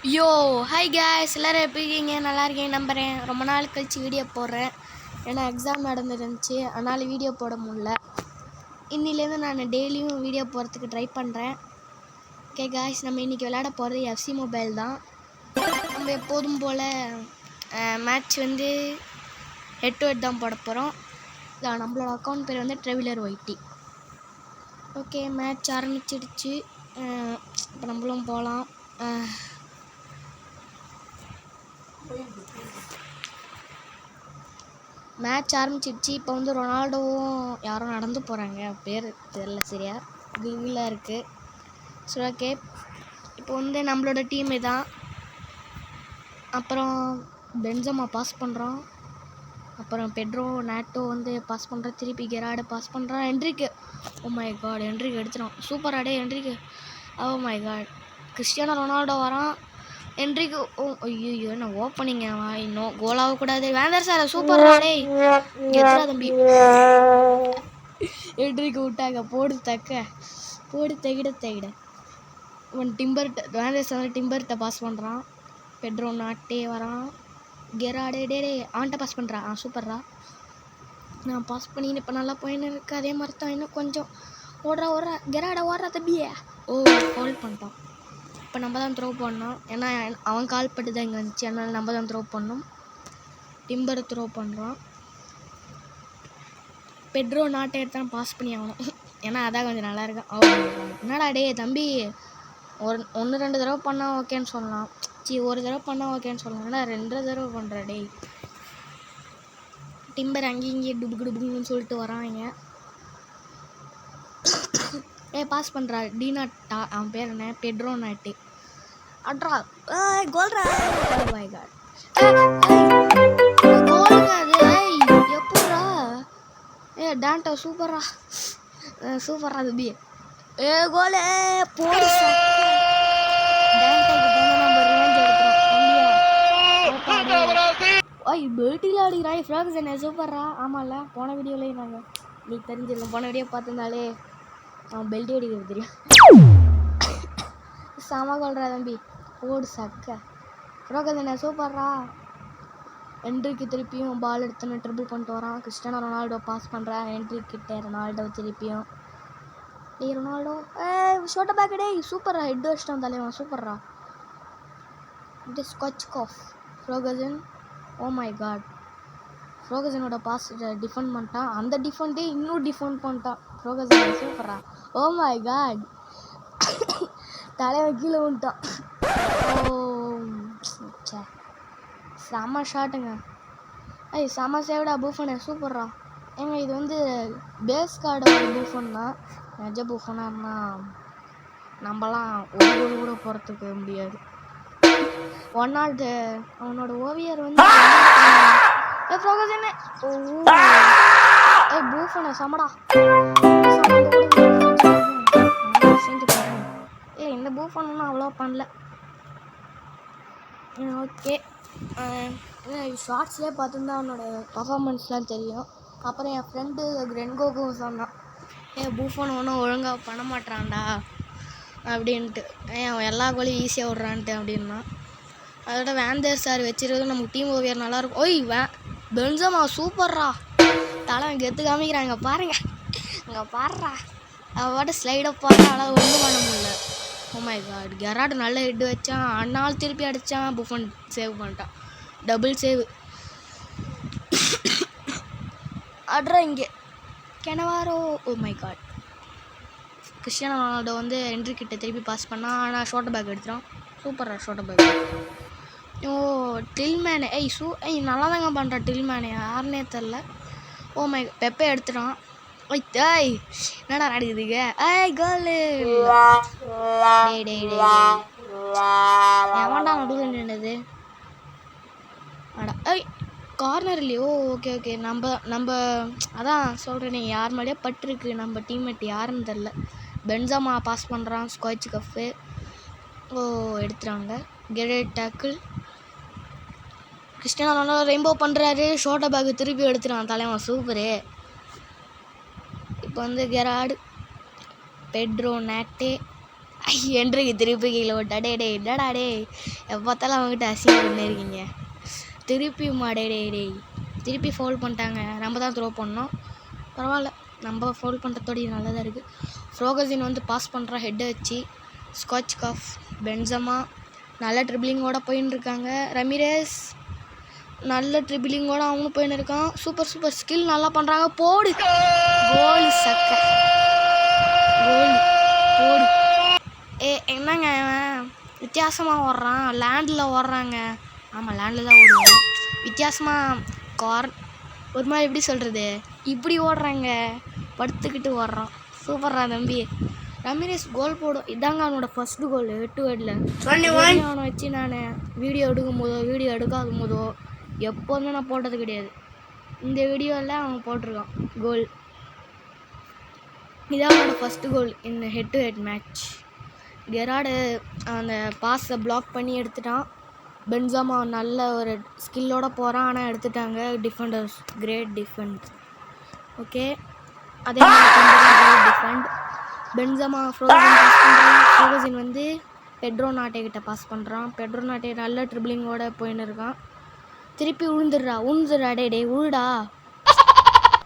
யோ hi guys எல்லோரும் எப்படி இருக்கீங்க? நல்லா இருக்கேன் நம்புகிறேன். ரொம்ப நாள் கழிச்சு வீடியோ போடுறேன். ஏன்னா எக்ஸாம் நடந்துருந்துச்சு, அதனால் வீடியோ போட முடியல. இன்னிலேருந்து நான் டெய்லியும் வீடியோ போடுறதுக்கு ட்ரை பண்ணுறேன். ஓகே காய்ஸ், நம்ம இன்றைக்கி விளையாட போகிறது எஃப்சி மொபைல் தான். நம்ம எப்போதும் போல் மேட்ச் வந்து ஹெட் டு ஹெட் தான் போட போகிறோம். இதான் நம்மளோட அக்கௌண்ட் பேர் வந்து ட்ரெவிலர் ஒய்டி. ஓகே, மேட்ச் ஆரம்பிச்சிடுச்சு. இப்போ நம்மளும் போகலாம். மேட்ச் ஆரம்பிச்சிடுச்சு. இப்போ வந்து ரொனால்டோவும் யாரும் நடந்து போகிறாங்க, பேர் தெரில சரியா, கூகுளில் இருக்குது. சரி ஓகே, இப்போ வந்து நம்மளோட டீம் தான். அப்புறம் பென்சமா பாஸ் பண்ணுறோம், அப்புறம் பெட்ரோ நேட்டோ வந்து பாஸ் பண்ணுறோம், திருப்பி கெராடு பாஸ் பண்ணுறான், என்ட்ரிக்கு. ஓ மை காட், என்ட்ரிக்கு எடுத்துகிறோம். சூப்பர் அடே என்ட்ரிக்கு. Oh my God, Cristiano Ronaldo வரான். என்ட்ரிக்கு. ஓ ஐயோ, என்ன ஓப்பனிங்க இன்னும் கோல் ஆகக்கூடாது. வேண்டர் சார் சூப்பர் ஆடே, எத்தனை தம்பி. என்ட்ரிக்கு விட்டாங்க, போடு தகிட. இவன் டிம்பர்கிட்ட, வேண்டர் சார் டிம்பர்கிட்ட பாஸ் பண்ணுறான். பெட்ரோ நாட்டே வரான். கெராடே டே அவன்கிட்ட பாஸ் பண்ணுறான். சூப்பர்ரா, நான் பாஸ் பண்ணின்னு இப்போ நல்லா போயின்னு இருக்கு. அதே மாதிரி தான் இன்னும் கொஞ்சம் ஓடுறா கெராட ஓடுறா தம்பியே. ஓ கால் பண்ணிட்டான். இப்போ நம்ம தான் த்ரோ பண்ணோம், ஏன்னா அவன் கால் பட்டு தான் இங்கே வந்துச்சு, அதனால் நம்ம தான் த்ரோ பண்ணோம். டிம்பர் த்ரோ பண்ணுறான். பெட்ரோ நாட்டை எடுத்தான் பாஸ் பண்ணி ஆகணும், ஏன்னா அதான் கொஞ்சம் நல்லா இருக்கும். என்னடா டே தம்பி, ஒன்று ரெண்டு தடவை பண்ணால் ஓகேன்னு சொல்லலாம், ஒரு தடவை பண்ணால் ஓகேன்னு சொல்லலாம், ஏன்னா 2 தடவை பண்ணுற டே. டிம்பர் அங்கேயும் இங்கேயும் டுபுன்னு சொல்லிட்டு வராங்க. பாஸ் பண்ணுறா டீனாட்டா, அவன் பேர் என்ன, பெட்ரோ நாட்டு. அட்ரா கோல்ரா. ஓ மை காட், கோலுங்க அது. எப்படா டான்டோ சூப்பரா தம்பி. கோலு போடு. பெல்ட்டில் அடிக்கிறாய் ஃப்ராக்ஸன், சூப்பர்ரா. ஆமாம்ல, போன வீடியோலேயே நாங்கள் நீ தெரிஞ்சிருக்கோம், போன வீடியோ பார்த்துருந்தாலே அவன் பெல்ட்டி அடிக்கிறது தெரியும். செம கோல்ரா தம்பி, போடு சக்க. ஃப்ராக்ஸன் சூப்பர்ரா. என்ட்ரிக்கு திருப்பியும் பால் எடுத்துன்னு ட்ரிபிள் பண்ணிட்டு வரான். கிறிஸ்டியானோ ரொனால்டோ பாஸ் பண்ணுறான் என்ட்ரிக்கிட்ட. ரொனால்டோ திருப்பியும் ரொனால்டோ ஷோட்ட பேக் டே. சூப்பர்ரா, ஹெட் வச்சிட்டான் தலைவன். சூப்பர்ரா, இது ஸ்காட்ச்காஃப். ஃப்ராக்ஸன், ஓ மை காட், ஃப்ராக்ஸனோட பாஸ் டிஃபெண்ட் பண்ணிட்டான். அந்த டிஃபெண்டே இன்னும் டிஃபெண்ட் பண்ணிட்டான் ஃப்ராக்ஸன். சூப்பர்ரா, ஓ மை காட், தலைவன் கீழே வந்துட்டான். ஓ சே, செம்ம ஷாட்டுங்க. செம்ம சேவிடா பூஃபனு. சூப்பர்ரா. ஏங்க இது வந்து பேஸ் கார்டோட பூஃபன் தான், நிஜ பூஃபனாக நம்மலாம் ஒரு கோல் கூட போகிறதுக்கு முடியாது. ஒன்னால்டு அவனோட ஓவியர் வந்து பூஃபனை சமடா. இந்த பூஃபன் அவ்வளோ பண்ணல. ஓகே, ஷார்ட்ஸ்லேயே பார்த்துருந்தா அவனோட பர்ஃபார்மன்ஸ்லாம் தெரியும். அப்புறம் என் ஃப்ரெண்டு கிரென்கோக்கும் சொன்னான், பூஃபன் ஒன்றும் ஒழுங்காக பண்ண மாட்டான்டா அப்படின்ட்டு, அவன் எல்லா கோலையும் ஈஸியாக விட்றான்ட்டு அப்படின்னா. அதோட வேந்தர் சார் வச்சுருக்கிறது நமக்கு டீம் ஓவியர் நல்லாயிருக்கும். ஓய் பென்சமா சூப்பர்ரா, தலை கெத்து காமிக்கிறாங்க பாருங்க. அங்கே பாடுறா, அவள் பாட்டு ஸ்லைடை பாடுறா, ஆனால் ஒன்றும் பண்ண முடியல. ஓ மை காட், கெராடு நல்ல ஹெட் வச்சான், அண்ணால் திருப்பி அடித்தான், புஃபன் சேவ் பண்ணிட்டான், டபுள் சேவ். அட்ரா இங்கே Cannavaro. Oh my God, Cristiano Ronaldo வந்து என்ட்ரிக்கிட்ட திருப்பி பாஸ் பண்ணான், ஆனால் ஷோட்ட பேக் எடுத்துட்டான். சூப்பர்ரா ஷோட்ட பேக். ஓ டில்மேனு, நல்லா தாங்க பண்ணுறான் டில்மேனு, யாருன்னே தெரில. ஓ மை பெப்பே எடுத்துட்டான். என்னடா நடக்குதுங்க? கோலு. எவன்டா நடுவில் நின்னுது? கார்னர் இல்லையோ? ஓகே, நம்ம அதான் சொல்கிறேனே, யார் மேலேயே பட்டிருக்கு, நம்ம டீம்மேட் யாருன்னு தெரில. பென்சமா பாஸ் பண்ணுறான், ஸ்காட்ச்காஃபு. ஓ எடுத்துட்டாங்க, கெரேட் டேக்கிள். கிறிஸ்டியானோ ரொனால்டோ ரெயின்போ பண்ணுறாரு, ஷோட்ட பேக் திருப்பி எடுத்துட்டான் தலைவன். சூப்பரு. இப்போ வந்து கெராடு, பெட்ரோ நாட்டே, என்றைக்கு திருப்பி கீழே விட்டா டே என்னடா டே எப்போ பார்த்தாலும் அவங்ககிட்ட அசிங்கம் பண்ணியிருக்கீங்க. திருப்பி டே திருப்பி ஃபோல் பண்ணிட்டாங்க. நம்ம தான் த்ரோ பண்ணோம். பரவாயில்ல, நம்ம ஃபோல் பண்ணுறதோட நல்லதாக இருக்குது. ஃப்ரோகசின் வந்து பாஸ் பண்ணுறான் ஹெட்டை வச்சு. ஸ்காட்ச் காஃப், பென்சமா நல்ல ட்ரிபிளிங்கோட போயின்னு இருக்காங்க. ரமிரேஸ் நல்ல ட்ரிபிளிங்கோட அவனும் போயின்னு இருக்கான். சூப்பர் ஸ்கில் நல்லா பண்ணுறாங்க. போடு கோலு சக்க கோலு போடு. என்னங்க வித்தியாசமாக ஓடுறான். லேண்டில் ஓடுறாங்க. ஆமாம், லேண்டில் தான் ஓடுவோம். வித்தியாசமாக ஒரு மாதிரி எப்படி சொல்கிறது, இப்படி ஓடுறாங்க. படுத்துக்கிட்டு ஓடுறான். சூப்பர்ரா தம்பி. ரமிரேஸ் கோல் போடும். இதாங்க அவனோட ஃபர்ஸ்ட் கோல் ஹெட்-டு-ஹெட்டில். அவனை வச்சு நான் வீடியோ எடுக்காத போதோ எப்போதுமே நான் போட்டது கிடையாது. இந்த வீடியோவில் அவன் போட்டிருக்கான் கோல். இதான் அவனோட ஃபஸ்ட்டு கோல் இந்த ஹெட்-டு-ஹெட் மேட்ச். கெரார்டு அந்த பாஸை பிளாக் பண்ணி எடுத்துட்டான். பென்சமா நல்ல ஒரு ஸ்கில்லோடு போகிறான், ஆனால் எடுத்துட்டாங்க டிஃபெண்டர்ஸ். Great defend. ஓகே, அதே மாதிரி டிஃபெண்ட். பென்சமா ஃப்ரோகசின் வந்து பெட்ரோ நாட்டே கிட்ட பாஸ் பண்ணுறான். பெட்ரோ நாட்டே நல்ல ட்ரிபிளிங்கோட போயின்னு இருக்கான். திருப்பி உழுந்துடுறா டே உழுடா.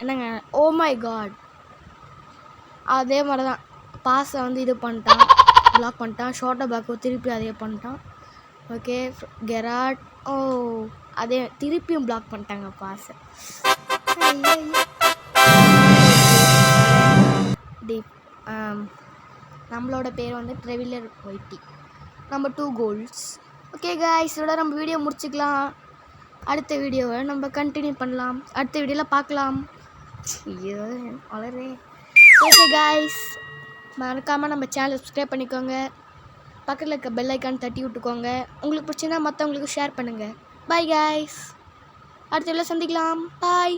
என்னங்க, ஓ மை காட். அதே மாதிரி தான் பாஸை வந்து இது பண்ணிட்டான், பிளாக் பண்ணிட்டான். ஷார்ட்டை பேக்கோ திருப்பி அதே பண்ணிட்டான். ஓகே, கெரார்ட் அதே திருப்பியும் பிளாக் பண்ணிட்டாங்க பாஸை. நம்மளோட பேர் வந்து ட்ரெவிலர் ஒயிட்டி. நம்ம 2 கோல்ஸ். ஓகே காய்ஸ், இதோட நம்ம வீடியோ முடிச்சுக்கலாம். அடுத்த வீடியோவை நம்ம கண்டினியூ பண்ணலாம். அடுத்த வீடியோவில் பார்க்கலாம். ஐயோ வளரே. ஓகே காய்ஸ், மறக்காமல் நம்ம சேனல் சப்ஸ்கிரைப் பண்ணிக்கோங்க. பக்கத்தில் இருக்க பெல் ஐக்கான் தட்டி விட்டுக்கோங்க. உங்களுக்கு பிடிச்சிருந்தா மற்றவங்களுக்கு ஷேர் பண்ணுங்கள். பாய் காய்ஸ், அடுத்த வீடியோவில் சந்திக்கலாம். பாய்.